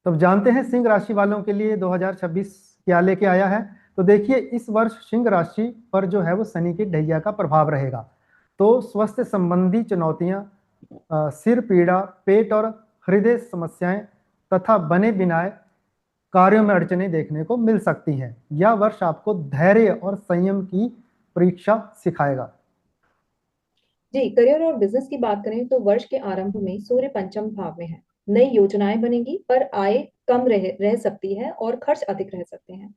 तो अब जानते हैं सिंह राशि वालों के लिए 2026 क्या लेके आया है। तो देखिए, इस वर्ष सिंह राशि पर जो है वो शनि की ढैया का प्रभाव रहेगा। तो स्वास्थ्य संबंधी चुनौतियां, सिर पीड़ा, पेट और हृदय समस्याएं तथा बने बिनाए कार्यों में अड़चने देखने को मिल सकती हैं। यह वर्ष आपको धैर्य और संयम की परीक्षा सिखाएगा। जी, करियर और बिजनेस की बात करें तो वर्ष के आरंभ में सूर्य पंचम भाव में है। नई योजनाएं बनेगी पर आय कम रह सकती है और खर्च अधिक रह सकते हैं।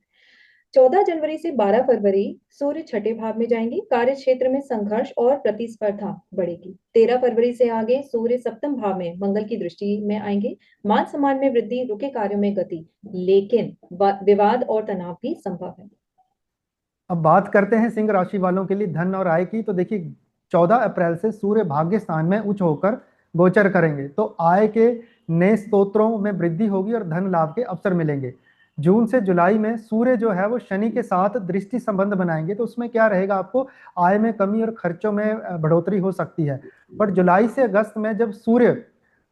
14 जनवरी से 12 फरवरी सूर्य छठे भाव में जाएंगे। कार्य क्षेत्र में संघर्ष और प्रतिस्पर्धा बढ़ेगी। 13 फरवरी से आगे सूर्य सप्तम भाव में मंगल की दृष्टि में आएंगे। मान सम्मान में वृद्धि, रुके कार्यों में गति, लेकिन विवाद और तनाव भी संभव है। अब बात करते हैं सिंह राशि वालों के लिए धन और आय की। तो देखिए, 14 अप्रैल से सूर्य भाग्य स्थान में उच्च होकर गोचर करेंगे, तो आय के नए स्रोतों में वृद्धि होगी और धन लाभ के अवसर मिलेंगे। जून से जुलाई में सूर्य जो है वो शनि के साथ दृष्टि संबंध बनाएंगे, तो उसमें क्या रहेगा, आपको आय में कमी और खर्चों में बढ़ोतरी हो सकती है। पर जुलाई से अगस्त में जब सूर्य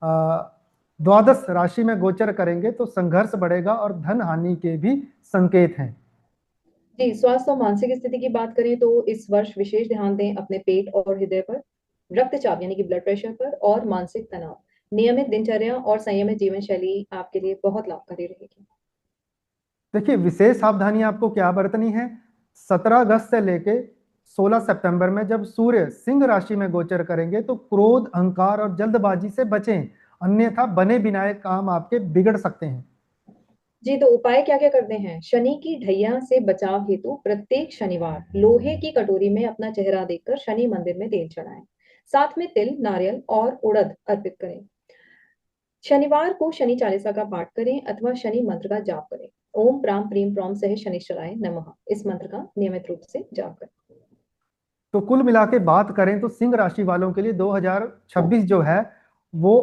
द्वादश राशि में गोचर करेंगे तो संघर्ष बढ़ेगा और धन हानि के भी संकेत हैं। जी, स्वास्थ्य और मानसिक स्थिति की बात करें तो इस वर्ष विशेष ध्यान दें अपने पेट और हृदय पर, रक्तचाप यानी कि ब्लड प्रेशर पर और मानसिक तनाव। नियमित दिनचर्या और संयमित जीवन शैली आपके लिए बहुत लाभकारी रहेगी। देखिए, विशेष सावधानी आपको क्या बरतनी है। 17 अगस्त से लेके 16 सितंबर में जब सूर्य सिंह राशि में गोचर करेंगे तो क्रोध, अहंकार और जल्दबाजी से बचें, अन्यथा बने बिनाए काम आपके बिगड़ सकते हैं। जी, तो उपाय क्या क्या करते हैं। शनि की ढैया से बचाव हेतु प्रत्येक शनिवार लोहे की कटोरी में अपना चेहरा देखकर शनि मंदिर में तेल चढ़ाएं। साथ में तिल, नारियल और उड़द अर्पित करें। शनिवार को शनि चालीसा का पाठ करें अथवा शनि मंत्र का जाप करें। ओम प्राम प्रीम प्रॉम सह शनिश्चराय नमः, इस मंत्र का नियमित रूप से जाप करें। तो कुल मिला के बात करें तो सिंह राशि वालों के लिए 2026 जो है वो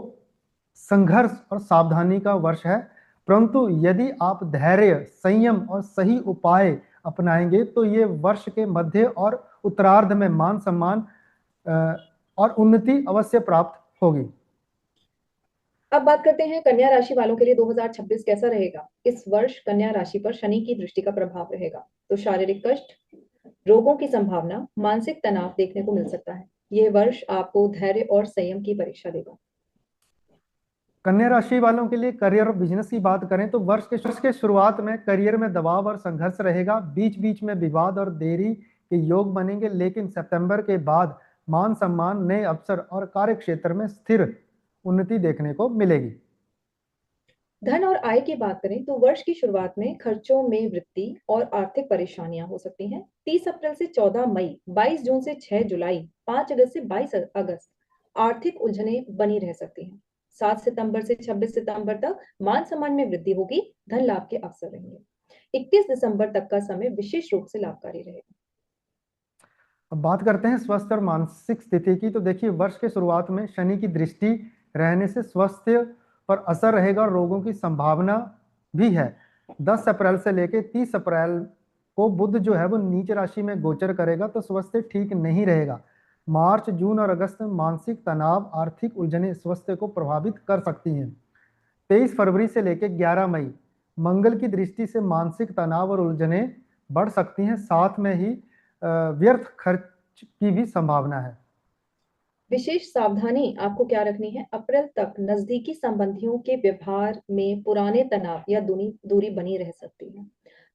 संघर्ष और सावधानी का वर्ष है। परंतु यदि आप धैर्य, संयम और सही उपाय अपनाएंगे तो ये वर्ष के मध्य और उत्तरार्ध में मान सम्मान अ, और उन्नति अवश्य प्राप्त होगी। अब बात करते हैं कन्या राशि वालों के लिए 2026 कैसा रहेगा। इस वर्ष कन्या राशि पर शनि की दृष्टि का प्रभाव रहेगा, तो शारीरिक कष्ट, रोगों की संभावना, मानसिक तनाव देखने को मिल सकता है। यह वर्ष आपको धैर्य और संयम की परीक्षा देगा। कन्या राशि वालों के लिए करियर और बिजनेस की बात करें तो वर्ष के शुरुआत में करियर में दबाव और संघर्ष रहेगा। बीच बीच में विवाद और देरी के योग बनेंगे, लेकिन सितंबर के बाद मान सम्मान, नए अवसर और कार्य क्षेत्र में स्थिर उन्नति देखने को मिलेगी। धन और आय की बात करें तो वर्ष की शुरुआत में खर्चों में वृद्धि और आर्थिक परेशानियां हो सकती हैं। 30 अप्रैल से 14 मई, 22 जून से 6 जुलाई, 5 अगस्त से 22 अगस्त आर्थिक उलझनें बनी रह सकती हैं। 7 सितंबर से 26 सितंबर तक मान सम्मान में वृद्धि होगी, धन लाभ के अवसर रहेंगे। 21 दिसंबर तक का समय विशेष रूप से लाभकारी रहेगा। अब बात करते हैं स्वास्थ्य और मानसिक स्थिति की। तो देखिए, वर्ष के शुरुआत में शनि की दृष्टि रहने से स्वास्थ्य पर असर रहेगा और रोगों की संभावना भी है। 10 अप्रैल से लेकर 30 अप्रैल को बुध जो है वो नीच राशि में गोचर करेगा, तो स्वास्थ्य ठीक नहीं रहेगा। मार्च, जून और अगस्त में मानसिक तनाव, आर्थिक उलझनें स्वास्थ्य को प्रभावित कर सकती हैं। 23 फरवरी से लेकर 11 मई मंगल की दृष्टि से मानसिक तनाव और उलझनें बढ़ सकती हैं, साथ में ही व्यर्थ खर्च की भी संभावना है। विशेष सावधानी आपको क्या रखनी है। अप्रैल तक नजदीकी संबंधियों के व्यवहार में पुराने तनाव या दूरी दूरी बनी रह सकती है।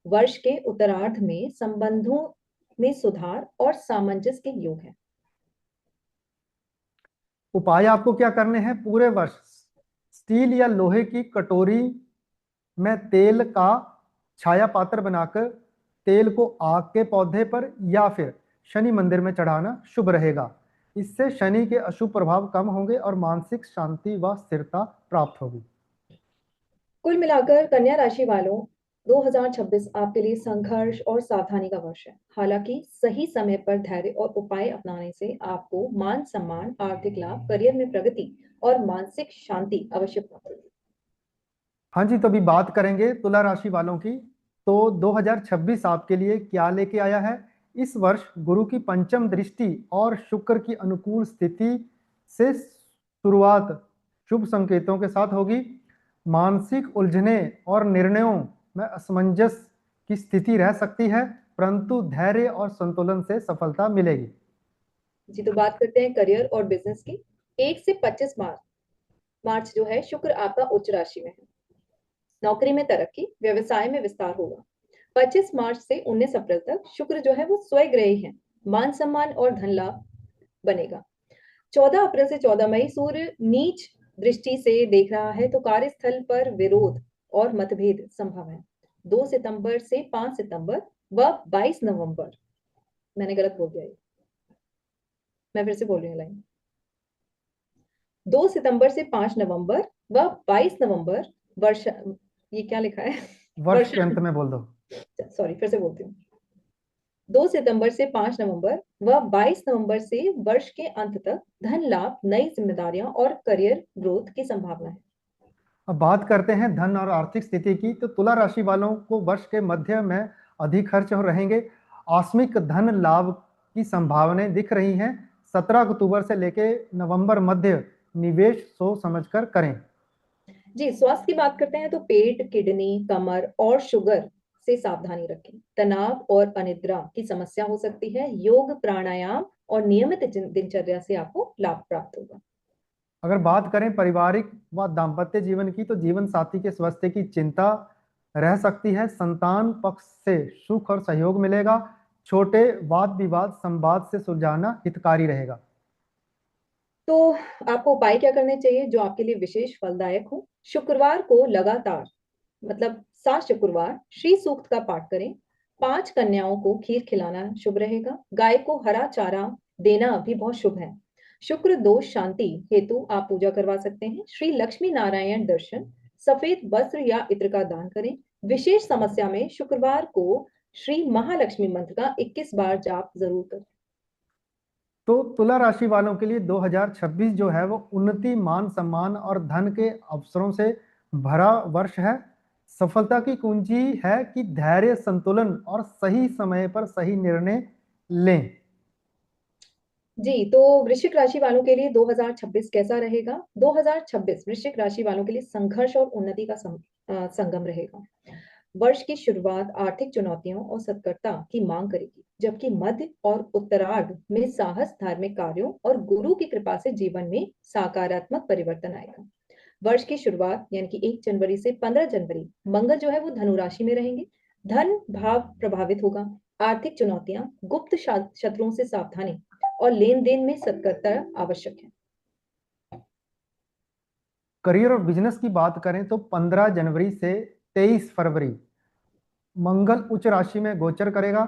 वर्ष के उत्तरार्ध में संबंधों में सुधार और सामंजस्य के योग है। उपाय आपको क्या करने हैं। पूरे वर्ष स्टील या लोहे की कटोरी में तेल का छाया पात्र बनाकर तेल को आग के पौधे पर या फिर शनि मंदिर में चढ़ाना शुभ रहेगा। इससे शनि के अशुभ प्रभाव कम होंगे और मानसिक शांति व स्थिरता प्राप्त होगी। कुल मिलाकर कन्या राशि वालों, 2026 आपके लिए संघर्ष और सावधानी का वर्ष है। हालांकि सही समय पर धैर्य और उपाय अपनाने से आपको मान सम्मान, आर्थिक लाभ, करियर में प्रगति और मानसिक शांति अवश्य प्राप्त होगी। हाँ जी, तो अभी बात करेंगे तुला राशि वालों की। तो 2026 आपके लिए क्या लेके आया है। इस वर्ष गुरु की पंचम दृष्टि और शुक्र की अनुकूल स्थिति से शुरुआत शुभ संकेतों के साथ होगी। मानसिक उलझने और निर्णयों में असमंजस की स्थिति रह सकती है, परंतु धैर्य और संतुलन से सफलता मिलेगी। जी, तो बात करते हैं करियर और बिजनेस की। 1 से 25 मार्च मार्च जो है, शुक्र आपका उच्च राशि में है। नौकरी में तरक्की, व्यवसाय में विस्तार होगा। 25 मार्च से 19 अप्रैल तक शुक्र जो है वो स्वग्रही है, मान सम्मान और धन लाभ बनेगा। 14 अप्रैल से 14 मई सूर्य नीच दृष्टि से देख रहा है, तो कार्यस्थल पर विरोध और मतभेद संभव है। 2 सितंबर से 5 सितंबर व 22 नवंबर, मैंने गलत बोल दिया ये, मैं फिर से बोल रही हूँ लाइन। 2 सितंबर से 5 नवंबर व 22 नवंबर वर्षा, ये क्या लिखा है? वर्ष के वर्षा, अंत में बोल दो। सॉरी फिर से बोलती हूँ। 2 सितंबर से 5 नवंबर व 22 नवंबर से वर्ष के अंत तक धन लाभ, नई जिम्मेदारियां और करियर ग्रोथ की संभावना है। अब बात करते हैं धन और आर्थिक स्थिति की। तो तुला राशि वालों को वर्ष के मध्य में अधिक खर्च हो रहेंगे। आकस्मिक धन लाभ की संभावनाएं दिख रही हैं। 17 अक्टूबर से लेके नवंबर मध्य निवेश सोच समझकर करें। जी, स्वास्थ्य की बात करते हैं तो पेट, किडनी, कमर और शुगर से सावधानी रखें। तनाव और अनिद्रा की समस्या हो सकती है। योग, प्राणायाम और नियमित दिनचर्या से आपको लाभ प्राप्त होगा। अगर बात करें पारिवारिक व दाम्पत्य जीवन की, तो जीवन साथी के स्वास्थ्य की चिंता रह सकती है। संतान पक्ष से सुख और सहयोग मिलेगा। छोटे वाद विवाद संवाद से सुलझाना हितकारी रहेगा। तो आपको उपाय क्या करने चाहिए जो आपके लिए विशेष फलदायक हो? शुक्रवार को लगातार, मतलब 7 शुक्रवार श्री सूक्त का पाठ करें। 5 कन्याओं को खीर खिलाना शुभ रहेगा। गाय को हरा चारा देना भी बहुत शुभ है। शुक्र दोष शांति हेतु आप पूजा करवा सकते हैं। श्री लक्ष्मी नारायण दर्शन, सफेद वस्त्र या इत्र का दान करें। विशेष समस्या में शुक्रवार को श्री महालक्ष्मी मंत्र का 21 बार जाप जरूर करें। तो तुला राशि वालों के लिए 2026 जो है वो उन्नति, मान सम्मान और धन के अवसरों से भरा वर्ष है। सफलता की कुंजी है कि धैर्य, संतुलन और सही समय पर सही निर्णय लें। जी, तो वृश्चिक राशि वालों के लिए 2026 कैसा रहेगा? 2026 वृश्चिक राशि वालों के लिए संघर्ष और उन्नति का संगम रहेगा। वर्ष की शुरुआत आर्थिक चुनौतियों और सतर्कता की मांग करेगी, जबकि मध्य और उत्तरार्ध में साहस, धार्मिक कार्यों और गुरु की कृपा से जीवन में सकारात्मक परिवर्तन आएगा। वर्ष की शुरुआत यानी कि 1 जनवरी से 15 जनवरी मंगल जो है वो धनु राशि में रहेंगे। धन भाव प्रभावित होगा। आर्थिक चुनौतियां, गुप्त शत्रुओं से सावधानी और लेन देन में सतर्कता आवश्यक है। करियर और बिजनेस की बात करें तो 15 जनवरी से 23 फरवरी मंगल उच्च राशि में गोचर करेगा।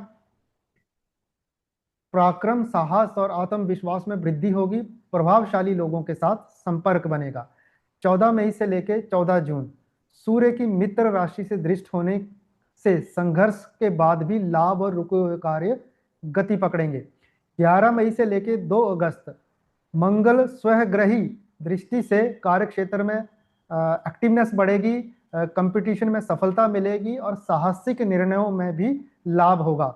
पराक्रम, साहस और आत्मविश्वास में वृद्धि होगी। प्रभावशाली लोगों के साथ संपर्क बनेगा। 14 मई से लेकर 14 जून सूर्य की मित्र राशि से दृष्ट होने से संघर्ष के बाद भी लाभ और रुके हुए कार्य गति पकड़ेंगे। 11 मई से लेकर 2 अगस्त मंगल स्वग्रही दृष्टि से कार्य क्षेत्र में एक्टिवनेस बढ़ेगी। कंपटीशन में सफलता मिलेगी और साहसिक निर्णयों में भी लाभ होगा।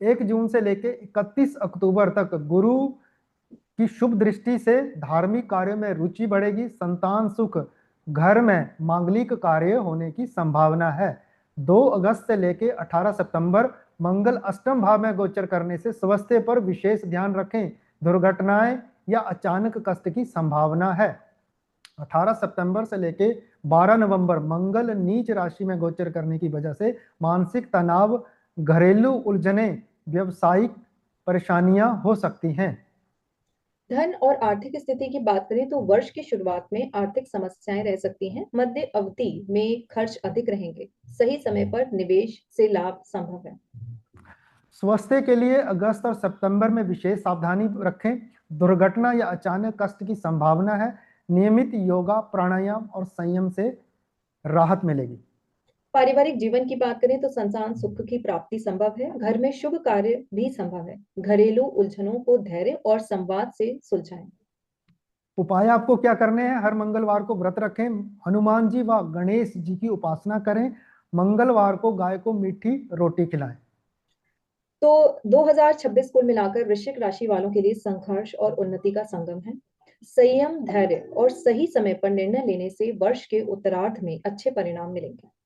1 जून से लेकर 31 अक्टूबर तक गुरु की शुभ दृष्टि से धार्मिक कार्यों में रुचि बढ़ेगी। संतान सुख, घर में मांगलिक कार्य होने की संभावना है। 2 अगस्त से लेकर 18 सितंबर मंगल अष्टम भाव में गोचर करने से स्वास्थ्य पर विशेष ध्यान रखें। दुर्घटनाएं या अचानक कष्ट की संभावना है। 18 सितंबर से लेके 12 नवंबर मंगल नीच राशि में गोचर करने की वजह से मानसिक तनाव, घरेलू उलझने, व्यवसायिक परेशानियां हो सकती हैं। धन और आर्थिक स्थिति की बात करें तो वर्ष की शुरुआत में आर्थिक समस्याएं रह सकती हैं। मध्य अवधि में खर्च अधिक रहेंगे। सही समय पर निवेश से लाभ संभव है। स्वास्थ्य के लिए अगस्त और सितंबर में विशेष सावधानी रखें। दुर्घटना या अचानक कष्ट की संभावना है। नियमित योगा, प्राणायाम और संयम से राहत मिलेगी। पारिवारिक जीवन की बात करें तो संतान सुख की प्राप्ति संभव है। घर में शुभ कार्य भी संभव है। घरेलू उलझनों को धैर्य और संवाद से सुलझाएं। उपाय आपको क्या करने हैं? हर मंगलवार को व्रत रखें। हनुमान जी व गणेश जी की उपासना करें। मंगलवार को गाय को मीठी रोटी खिलाएं। तो 2026 कुल मिलाकर वृश्चिक राशि वालों के लिए संघर्ष और उन्नति का संगम है। संयम, धैर्य और सही समय पर निर्णय लेने से वर्ष के उत्तरार्ध में अच्छे परिणाम मिलेंगे।